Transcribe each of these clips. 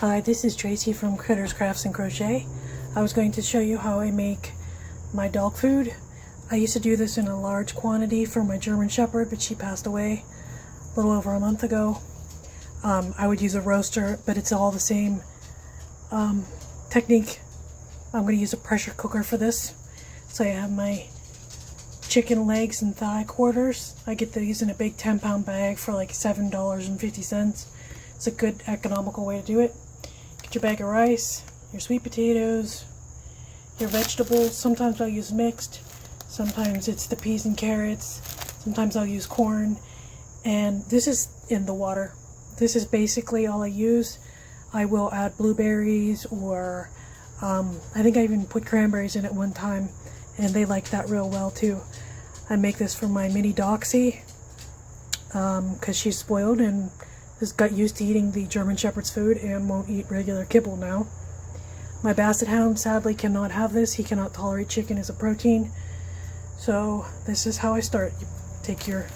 Hi, this is Tracy from Critters Crafts and Crochet. I was going to show you how I make my dog food. I used to do this in a large quantity for my German Shepherd, but she passed away a little over a month ago. I would use a roaster, but it's all the same technique. I'm going to use a pressure cooker for this. So I have my chicken legs and thigh quarters. I get these in a big 10-pound bag for like $7.50. It's a good economical way to do it. Get your bag of rice, your sweet potatoes, your vegetables. Sometimes I'll use mixed, sometimes it's the peas and carrots, sometimes I'll use corn, and this is in the water. This is basically all I use. I will add blueberries, or I think I even put cranberries in it one time, and they like that real well too. I make this for my mini Doxy because she's spoiled and has got used to eating the German Shepherd's food and won't eat regular kibble now. My Basset Hound sadly cannot have this. He cannot tolerate chicken as a protein. So this is how I start. You take your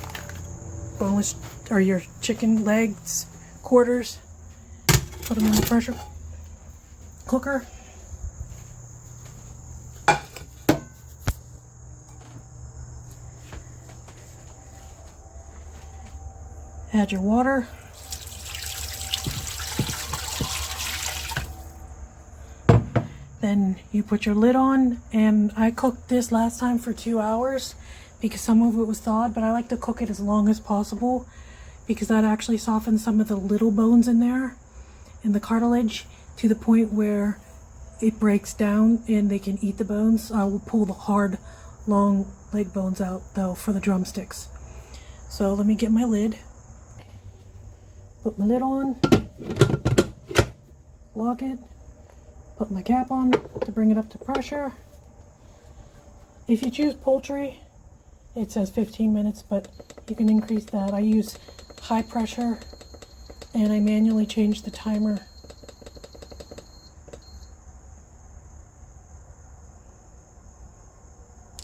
boneless or your chicken legs, quarters, put them in the pressure cooker. Add your water. Then you put your lid on, and I cooked this last time for 2 hours because some of it was thawed, but I like to cook it as long as possible because that actually softens some of the little bones in there and the cartilage to the point where it breaks down and they can eat the bones. I will pull the hard, long leg bones out though for the drumsticks. So let me get my lid, put my lid on, lock it, put my cap on to bring it up to pressure. If you choose poultry, it says 15 minutes, but you can increase that. I use high pressure and I manually change the timer.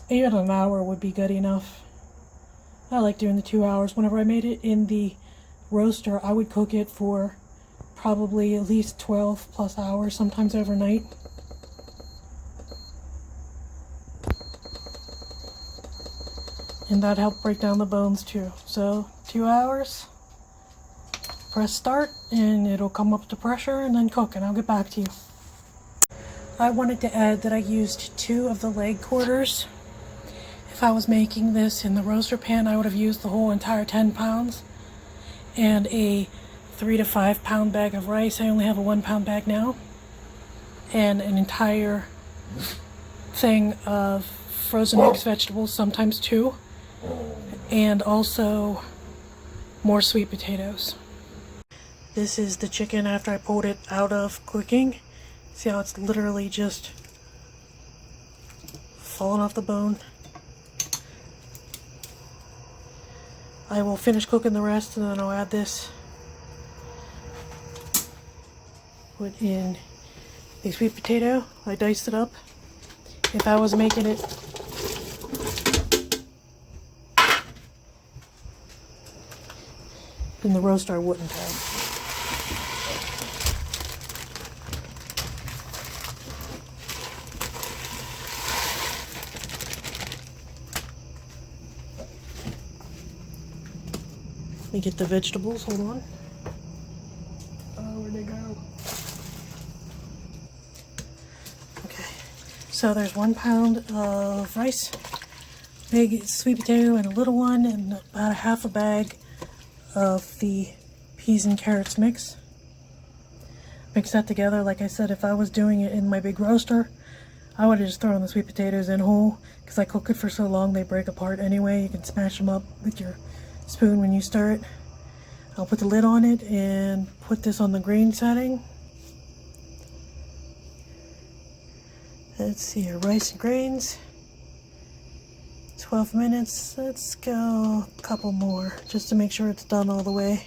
Even an hour would be good enough. I like doing the 2 hours. Whenever I made it in the roaster, I would cook it for probably at least 12 plus hours, sometimes overnight. And that helped break down the bones too. So 2 hours, press start, and it'll come up to pressure and then cook, and I'll get back to you. I wanted to add that I used 2 of the leg quarters. If I was making this in the roaster pan, I would have used the whole entire 10 pounds and a 3 to 5 pound bag of rice. I only have a 1 pound bag now, and an entire thing of frozen mixed vegetables, sometimes 2, and also more sweet potatoes. This is the chicken after I pulled it out of cooking. See how it's literally just falling off the bone. I will finish cooking the rest and then I'll add this. Put in a sweet potato. I diced it up. If I was making it in the roaster, I wouldn't have. Let me get the vegetables, hold on. Oh, where'd they go? Okay, so there's 1 pound of rice, big sweet potato and a little one, and about a half a bag of the peas and carrots mix. Mix that together. Like I said, if I was doing it in my big roaster, I would have just thrown the sweet potatoes in whole, because I cook it for so long they break apart anyway. You can smash them up with your spoon when you stir it. I'll put the lid on it and put this on the grain setting. Let's see here, rice and grains. 12 minutes. Let's go a couple more just to make sure it's done all the way.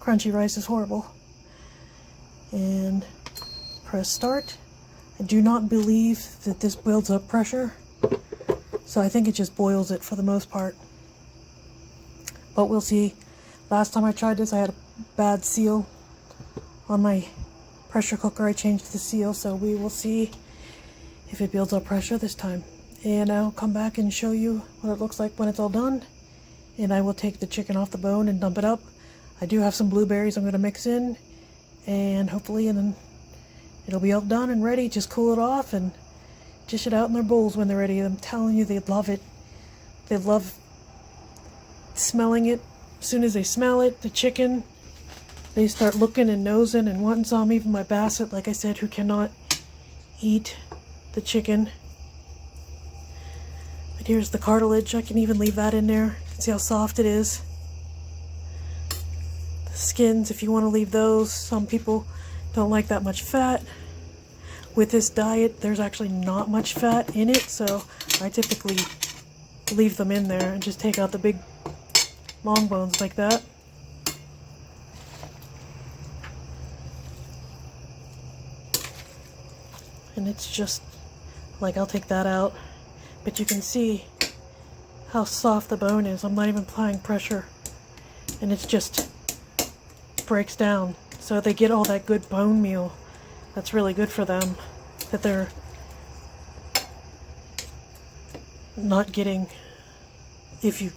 Crunchy rice is horrible. And press start. I do not believe that this builds up pressure, so I think it just boils it for the most part. But we'll see. Last time I tried this, I had a bad seal on my pressure cooker, I changed the seal, so we will see if it builds up pressure this time. And I'll come back and show you what it looks like when it's all done. And I will take the chicken off the bone and dump it up. I do have some blueberries I'm going to mix in, and hopefully, and then it'll be all done and ready. Just cool it off and dish it out in their bowls when they're ready. I'm telling you, they'd love it. They love smelling it. As soon as they smell it, the chicken, they start looking and nosing and wanting some. Even my Basset, like I said, who cannot eat the chicken. But here's the cartilage. I can even leave that in there. You can see how soft it is. The skins, if you want to leave those. Some people don't like that much fat. With this diet, there's actually not much fat in it, so I typically leave them in there and just take out the big long bones like that. And it's just like, I'll take that out, but you can see how soft the bone is. I'm not even applying pressure, and it's just breaks down. So they get all that good bone meal that's really good for them, that they're not getting if you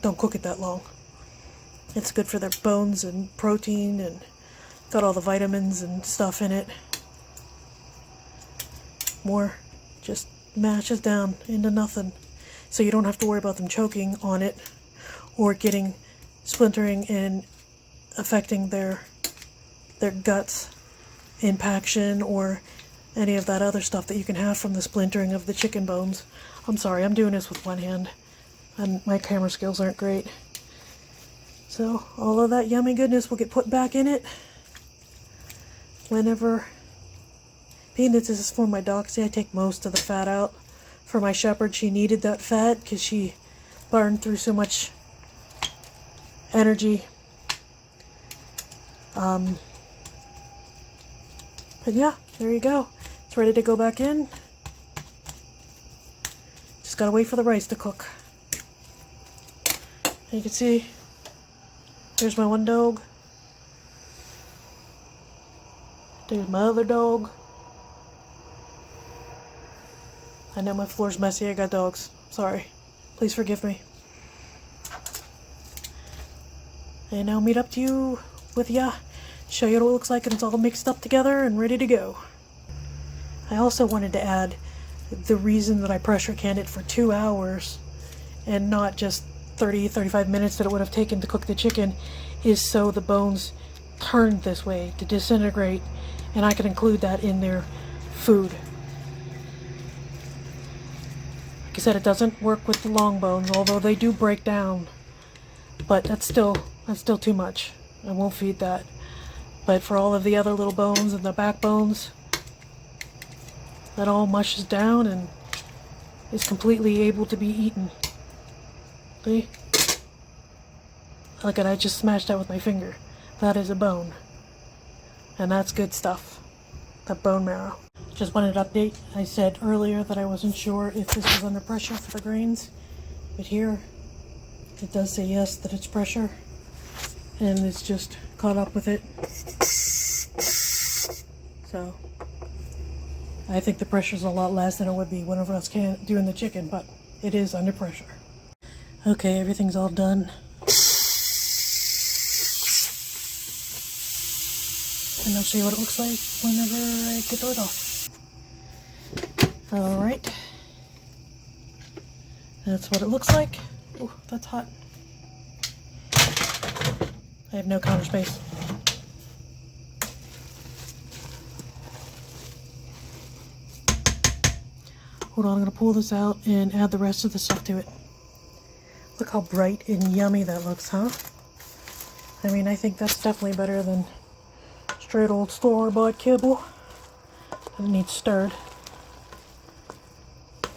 don't cook it that long. It's good for their bones and protein, and got all the vitamins and stuff in it. More just mashes down into nothing, so you don't have to worry about them choking on it or getting splintering and affecting their guts, impaction, or any of that other stuff that you can have from the splintering of the chicken bones. I'm sorry, I'm doing this with one hand and my camera skills aren't great. So all of that yummy goodness will get put back in it whenever. Being that this is for my Doxy, I take most of the fat out. For my Shepherd, she needed that fat because she burned through so much energy. But yeah, there you go. It's ready to go back in. Just gotta wait for the rice to cook. And you can see, there's my one dog. There's my other dog. I know my floor's messy, I got dogs. Sorry. Please forgive me. And I'll meet up to you with ya. Show you what it looks like and it's all mixed up together and ready to go. I also wanted to add the reason that I pressure canned it for 2 hours and not just 30-35 minutes that it would have taken to cook the chicken is so the bones turn this way to disintegrate, and I can include that in their food. Like I said, it doesn't work with the long bones, although they do break down, but that's still too much. I won't feed that. But for all of the other little bones and the backbones, that all mushes down and is completely able to be eaten. See? Look at, I just smashed that with my finger. That is a bone. And that's good stuff. That bone marrow. Just wanted to update. I said earlier that I wasn't sure if this was under pressure for the grains. But here, it does say yes, that it's pressure. And it's just caught up with it. So, I think the pressure's a lot less than it would be whenever I was doing the chicken, but it is under pressure. Okay, everything's all done. And I'll show you what it looks like whenever I get the lid off. Alright. That's what it looks like. Oh, that's hot. I have no counter space. Hold on, I'm going to pull this out and add the rest of the stuff to it. Look how bright and yummy that looks, huh? I mean, I think that's definitely better than straight old store-bought kibble. It needs stirred.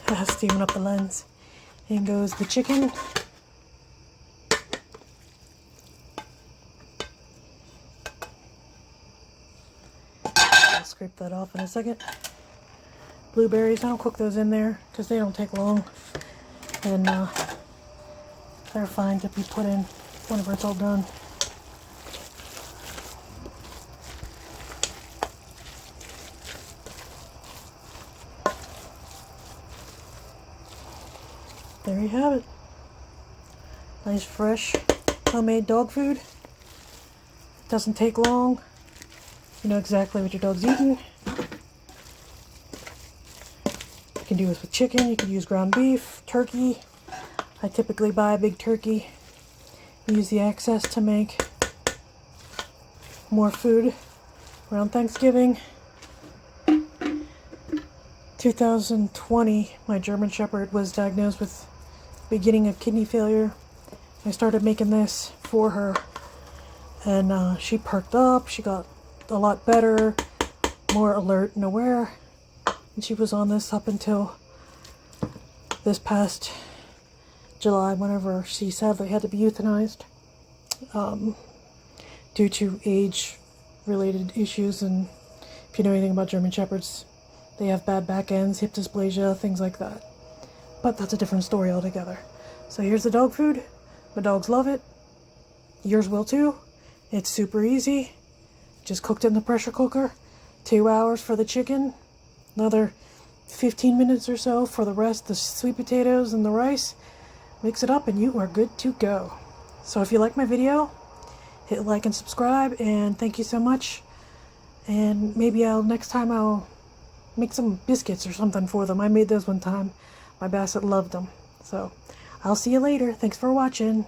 It has to even up the lens. In goes the chicken. I'll scrape that off in a second. Blueberries, I don't cook those in there because they don't take long. And they're fine to be put in whenever it's all done. there you have it. Nice fresh homemade dog food. Doesn't take long. You know exactly what your dog's eating. You can do this with chicken, you can use ground beef, turkey. I typically buy a big turkey. Use the excess to make more food around Thanksgiving. 2020, my German Shepherd was diagnosed with beginning of kidney failure. I started making this for her, and she perked up. She got a lot better, more alert and aware, and she was on this up until this past July, whenever she sadly had to be euthanized due to age-related issues. And if you know anything about German Shepherds, they have bad back ends, hip dysplasia, things like that. But that's a different story altogether. So here's the dog food. My dogs love it. Yours will too. It's super easy. Just cooked in the pressure cooker. 2 hours for the chicken. Another 15 minutes or so for the rest, the sweet potatoes and the rice. Mix it up and you are good to go. So if you like my video, hit like and subscribe, and thank you so much. And maybe next time I'll make some biscuits or something for them. I made those one time. My Basset loved them. So I'll see you later. Thanks for watching.